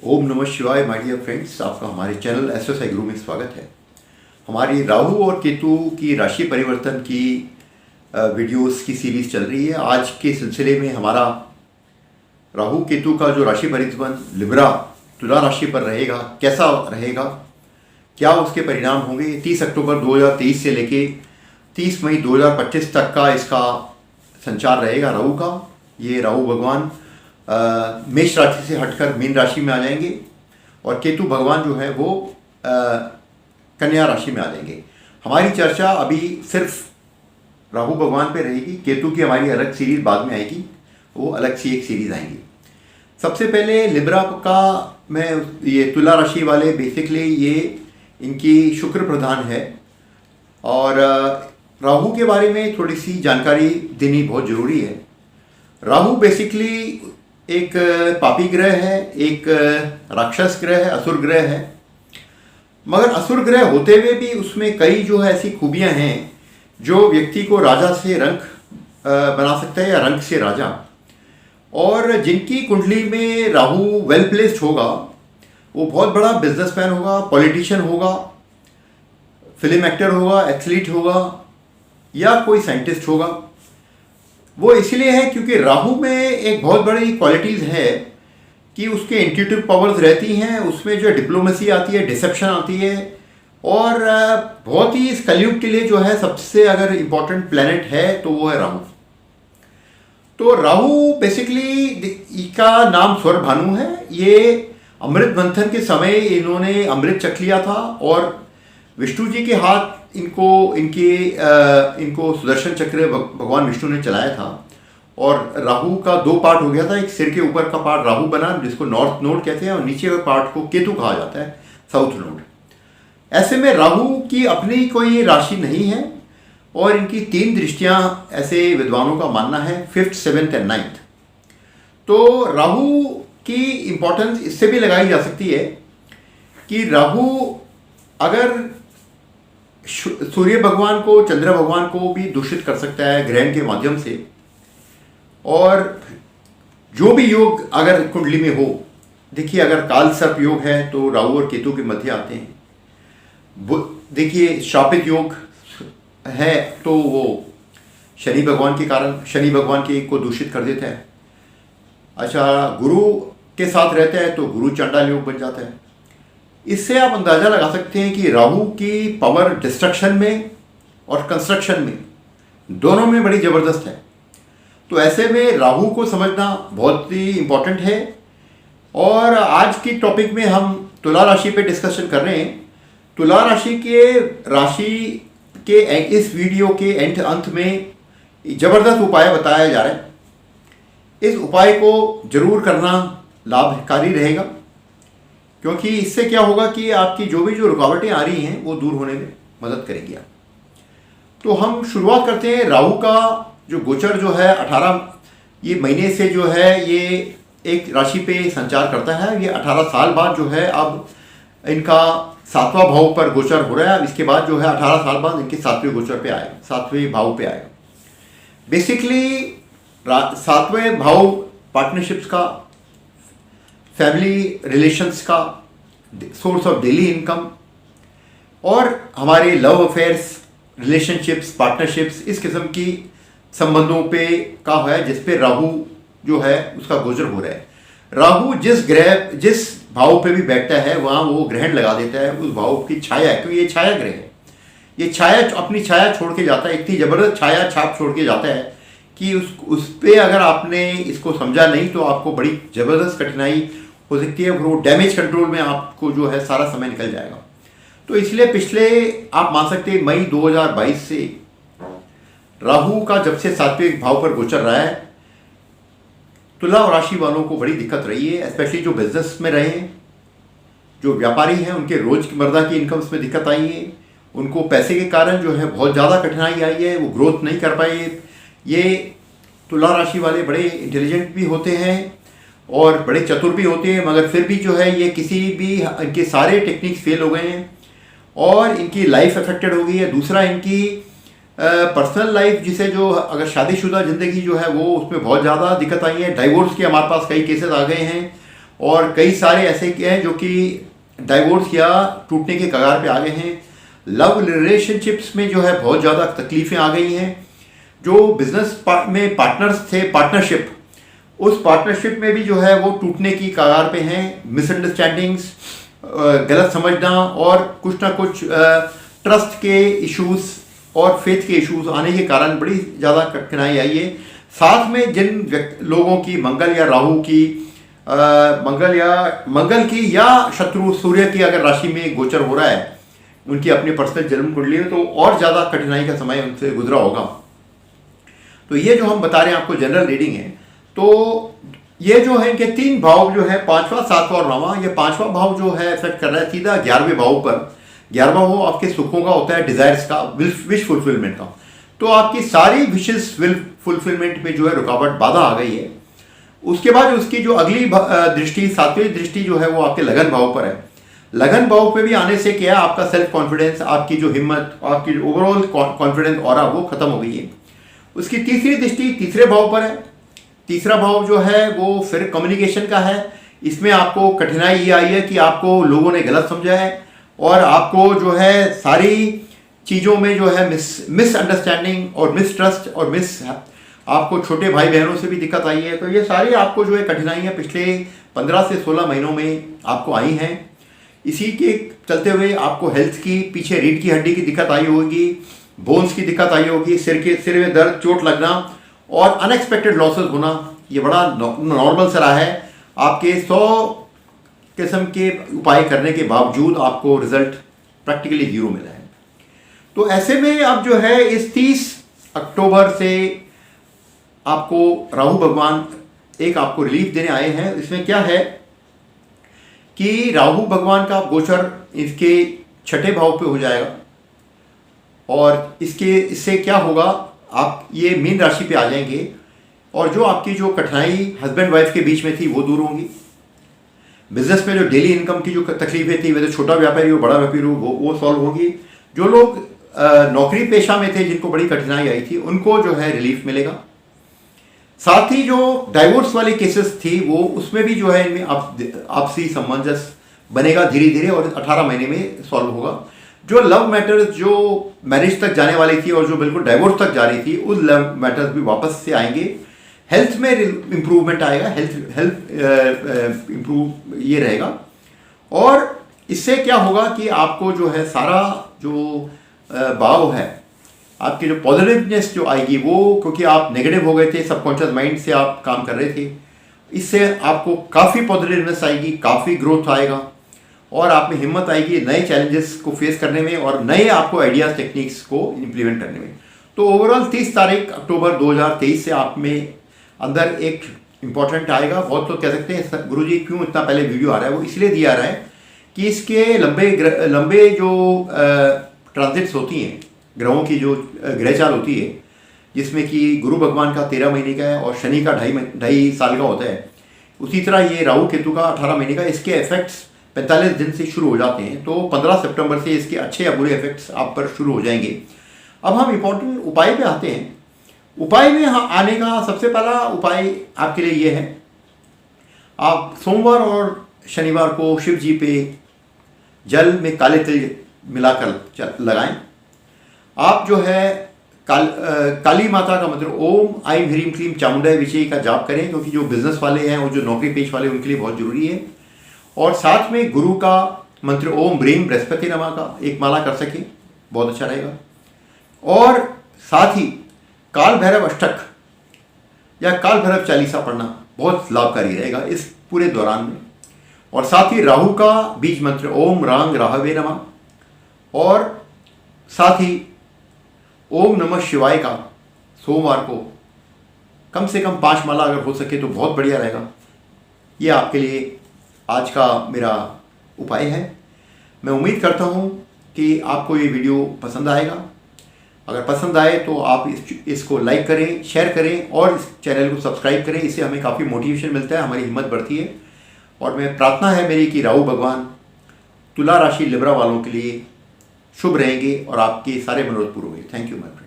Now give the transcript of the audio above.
ओम नमः शिवाय my dear friends, आपका हमारे चैनल एसएसआई गुरु में स्वागत है। हमारी राहु और केतु की राशि परिवर्तन की वीडियोस की सीरीज चल रही है। आज के सिलसिले में हमारा राहु केतु का जो राशि परिवर्तन लिब्रा तुला राशि पर रहेगा, कैसा रहेगा, क्या उसके परिणाम होंगे। 30 अक्टूबर 2023 से लेके 30 मई 2025 तक का इसका संचार रहेगा राहु का। ये राहु भगवान मेष राशि से हटकर मीन राशि में आ जाएंगे और केतु भगवान जो है वो कन्या राशि में आ जाएंगे। हमारी चर्चा अभी सिर्फ राहु भगवान पे रहेगी। केतु की हमारी अलग सीरीज बाद में आएगी, वो अलग सी एक सीरीज आएंगी। सबसे पहले लिब्रा का मैं ये तुला राशि वाले बेसिकली ये इनकी शुक्र प्रधान है और राहु के बारे में थोड़ी सी जानकारी देनी बहुत ज़रूरी है। राहु बेसिकली एक पापी ग्रह है, एक राक्षस ग्रह है, असुर ग्रह है। मगर असुर ग्रह होते हुए भी उसमें कई जो है ऐसी खूबियां हैं जो व्यक्ति को राजा से रंक बना सकता है या रंक से राजा। और जिनकी कुंडली में राहु वेल प्लेस्ड होगा वो बहुत बड़ा बिजनेसमैन होगा, पॉलिटिशियन होगा, फिल्म एक्टर होगा, एथलीट होगा या कोई साइंटिस्ट होगा। वो इसलिए है क्योंकि राहु में एक बहुत बड़ी क्वालिटीज़ है कि उसके इंट्यूटिव पावर्स रहती हैं, उसमें जो डिप्लोमेसी आती है, डिसेप्शन आती है और बहुत ही इस कलयुग के लिए जो है सबसे अगर इम्पोर्टेंट प्लैनेट है तो वो है राहु। तो राहु बेसिकली इसका नाम स्वर भानु है। ये अमृत मंथन के समय इन्होंने अमृत चख लिया था और विष्णु जी के हाथ इनको सुदर्शन चक्र भगवान विष्णु ने चलाया था और राहु का दो पार्ट हो गया था। एक सिर के ऊपर का पार्ट राहु बना जिसको नॉर्थ नोड कहते हैं और नीचे का पार्ट को केतु कहा जाता है, साउथ नोड। ऐसे में राहु की अपनी कोई राशि नहीं है और इनकी 3 दृष्टियां ऐसे विद्वानों का मानना है, 5th, 7th एंड 9th। तो राहु की इंपॉर्टेंस इससे भी लगाई जा सकती है कि राहु अगर सूर्य भगवान को, चंद्र भगवान को भी दूषित कर सकता है ग्रहण के माध्यम से। और जो भी योग अगर कुंडली में हो, देखिए अगर काल सर्प योग है तो राहु और केतु के मध्य आते हैं। देखिए श्रापित योग है तो वो शनि भगवान के कारण शनि भगवान के को दूषित कर देता है। अच्छा, गुरु के साथ रहता है तो गुरु चंडाल योग बन जाता है। इससे आप अंदाज़ा लगा सकते हैं कि राहु की पावर डिस्ट्रक्शन में और कंस्ट्रक्शन में दोनों में बड़ी ज़बरदस्त है। तो ऐसे में राहु को समझना बहुत ही इम्पोर्टेंट है। और आज की टॉपिक में हम तुला राशि पे डिस्कशन कर रहे हैं। तुला राशि के इस वीडियो के अंत में ज़बरदस्त उपाय बताया जा रहा है। इस उपाय को जरूर करना लाभकारी रहेगा क्योंकि इससे क्या होगा कि आपकी जो रुकावटें आ रही हैं वो दूर होने में मदद करेंगी आप। तो हम शुरुआत करते हैं। राहु का जो गोचर जो है 18 ये महीने से जो है ये एक राशि पे संचार करता है। ये 18 साल बाद जो है अब इनका 7वां भाव पर गोचर हो रहा है। इसके बाद जो है 18 साल बाद इनके 7वें गोचर पे आएगा, 7वें भाव पे आएगा। बेसिकली 7वें भाव पार्टनरशिप्स का, फैमिली रिलेशंस का, सोर्स ऑफ डेली इनकम और हमारे लव अफेयर्स, रिलेशनशिप्स, पार्टनरशिप्स, इस किस्म की संबंधों पे का है जिस पे राहु जो है उसका गोचर हो रहा है। राहु जिस भाव पे भी बैठता है वहाँ वो ग्रहण लगा देता है उस भाव की छाया, क्योंकि ये छाया ग्रह है। ये छाया अपनी छाया छोड़ के जाता है, इतनी ज़बरदस्त छाया छाप छोड़ के जाता है कि उस पर अगर आपने इसको समझा नहीं तो आपको बड़ी ज़बरदस्त कठिनाई हो सकती है। वो डैमेज कंट्रोल में आपको जो है सारा समय निकल जाएगा। तो इसलिए पिछले आप मान सकते हैं मई 2022 से राहु का जब से 7वें भाव पर गोचर रहा है, तुला राशि वालों को बड़ी दिक्कत रही है। स्पेशली जो बिजनेस में रहे हैं, जो व्यापारी हैं, उनके रोजमर्रा की इनकम्स में दिक्कत आई है। उनको पैसे के कारण जो है बहुत ज़्यादा कठिनाई आई है, वो ग्रोथ नहीं कर पाए। ये तुला राशि वाले बड़े इंटेलिजेंट भी होते हैं और बड़े चतुर भी होते हैं, मगर फिर भी जो है ये किसी भी इनके सारे टेक्निक्स फेल हो गए हैं और इनकी लाइफ अफेक्टेड हो गई है। दूसरा, इनकी पर्सनल लाइफ जिसे जो अगर शादीशुदा ज़िंदगी जो है वो उसमें बहुत ज़्यादा दिक्कत आई है। डाइवोर्स के हमारे पास कई केसेस आ गए हैं और कई सारे ऐसे के हैं जो कि डाइवोर्स या टूटने के कगार पे आ गए हैं। लव रिलेशनशिप्स में जो है बहुत ज़्यादा तकलीफ़ें आ गई हैं। जो बिजनेस में पार्टनर्स थे, पार्टनरशिप, उस पार्टनरशिप में भी जो है वो टूटने की कगार पे हैं। मिसअंडरस्टैंडिंग्स, गलत समझना और कुछ ना कुछ ट्रस्ट के इश्यूज और फेथ के इश्यूज आने के कारण बड़ी ज़्यादा कठिनाई आई है। साथ में जिन लोगों की मंगल या राहु की मंगल की या शत्रु सूर्य की अगर राशि में गोचर हो रहा है, उनकी अपनी पर्सनल जन्म कुंडली में, तो और ज़्यादा कठिनाई का समय उनसे गुजरा होगा। तो ये जो हम बता रहे हैं आपको जनरल रीडिंग है। तो ये जो है कि 3 भाव जो है, 5वां, 7वां और 9वां, ये 5वां भाव जो है इफेक्ट कर रहा है सीधा 11वें भाव पर। 11वां भाव आपके सुखों का होता है, डिजायर्स का, विश फुलफिलमेंट का। तो आपकी सारी विशेष फुलफिलमेंट में जो है रुकावट, बाधा आ गई है। उसके बाद उसकी जो अगली दृष्टि, 7वीं दृष्टि जो है वो आपके लगन भाव पर है। लगन भाव पे भी आने से क्या, आपका सेल्फ कॉन्फिडेंस, आपकी जो हिम्मत, आपकी ओवरऑल कॉन्फिडेंस ऑरा वो खत्म हो गई है। उसकी तीसरी दृष्टि तीसरे भाव पर है। तीसरा भाव जो है वो फिर कम्युनिकेशन का है। इसमें आपको कठिनाई ये आई है कि आपको लोगों ने गलत समझा है और आपको जो है सारी चीज़ों में जो है मिसअंडरस्टैंडिंग और मिसट्रस्ट और आपको छोटे भाई बहनों से भी दिक्कत आई है। तो ये सारी आपको जो है कठिनाइयाँ पिछले 15 से 16 महीनों में आपको आई हैं। इसी के चलते हुए आपको हेल्थ की, पीछे रीढ़ की हड्डी की दिक्कत आई होगी, बोन्स की दिक्कत आई होगी, सिर में दर्द, चोट लगना और अनएक्सपेक्टेड लॉसेस होना, ये बड़ा नॉर्मल सा रहा है। आपके 100 किस्म के उपाय करने के बावजूद आपको रिजल्ट प्रैक्टिकली 0 मिला है। तो ऐसे में अब जो है इस 30 अक्टूबर से आपको राहु भगवान एक आपको रिलीफ देने आए हैं। इसमें क्या है कि राहु भगवान का गोचर इसके 6ठे भाव पे हो जाएगा और इससे क्या होगा, आप ये मीन राशि पे आ जाएंगे और जो आपकी जो कठिनाई हस्बैंड वाइफ के बीच में थी वो दूर होंगी। बिजनेस में जो डेली इनकम की जो तकलीफें थी, वैसे छोटा व्यापारी हो, बड़ा व्यापारी हो, वो सॉल्व होगी। जो लोग नौकरी पेशा में थे, जिनको बड़ी कठिनाई आई थी, उनको जो है रिलीफ मिलेगा। साथ ही जो डाइवोर्स वाले केसेस थी वो, उसमें भी जो है इनमें आपसी सामंजस्य बनेगा धीरे धीरे और 18 महीने में सॉल्व होगा। जो लव मैटर्स जो मैरिज तक जाने वाली थी और जो बिल्कुल डाइवोर्स तक जा रही थी, उस लव मैटर्स भी वापस से आएंगे। हेल्थ में इम्प्रूवमेंट आएगा, हेल्थ इम्प्रूव ये रहेगा। और इससे क्या होगा कि आपको जो है सारा जो भाव है, आपकी जो पॉजिटिवनेस जो आएगी वो, क्योंकि आप नेगेटिव हो गए थे, सबकॉन्शियस माइंड से आप काम कर रहे थे, इससे आपको काफ़ी पॉजिटिवनेस आएगी, काफ़ी ग्रोथ आएगा और आप में हिम्मत आएगी नए चैलेंजेस को फेस करने में और नए आपको आइडियाज टेक्निक्स को इम्प्लीमेंट करने में। तो ओवरऑल 30 तारीख अक्टूबर 2023 से आप में अंदर एक इम्पॉर्टेंट आएगा। बहुत लोग कह सकते हैं गुरुजी क्यों इतना पहले वीडियो आ रहा है, वो इसलिए दिया रहा है कि इसके लंबे जो ट्रांजिट्स होती हैं, ग्रहों की जो ग्रह चाल होती है, जिसमें कि गुरु भगवान का 13 महीने का है और शनि का 2.5 साल का होता है, उसी तरह ये राहु केतु का 18 महीने का, इसके इफेक्ट्स 45 दिन से शुरू हो जाते हैं। तो 15 सितंबर से इसके अच्छे या बुरे इफेक्ट्स आप पर शुरू हो जाएंगे। अब हम इम्पोर्टेंट उपाय पे आते हैं। उपाय में आने का सबसे पहला उपाय आपके लिए ये है, आप सोमवार और शनिवार को शिव जी पे जल में काले तिल मिलाकर लगाएं। आप जो है काली माता का मंत्र ओम ऐं ह्रीं क्लीं चामुंडाय विजयी का जाप करें, क्योंकि जो बिजनेस वाले हैं और जो नौकरी पेश वाले उनके लिए बहुत जरूरी है। और साथ में गुरु का मंत्र ओम ब्रीम बृहस्पति नमः का एक माला कर सकें, बहुत अच्छा रहेगा। और साथ ही काल भैरव अष्टक या काल भैरव चालीसा पढ़ना बहुत लाभकारी रहेगा इस पूरे दौरान में। और साथ ही राहु का बीज मंत्र ओम रांग राहवे नमः, और साथ ही ओम नमः शिवाय का सोमवार को कम से कम 5 माला अगर हो सके तो बहुत बढ़िया रहेगा। ये आपके लिए आज का मेरा उपाय है। मैं उम्मीद करता हूँ कि आपको ये वीडियो पसंद आएगा। अगर पसंद आए तो आप इसको लाइक करें, शेयर करें और इस चैनल को सब्सक्राइब करें। इससे हमें काफ़ी मोटिवेशन मिलता है, हमारी हिम्मत बढ़ती है। और मैं प्रार्थना है मेरी कि राहु भगवान तुला राशि लिब्रा वालों के लिए शुभ रहेंगे और आपके सारे मनोरथ पूरे होंगे। Thank you my friend.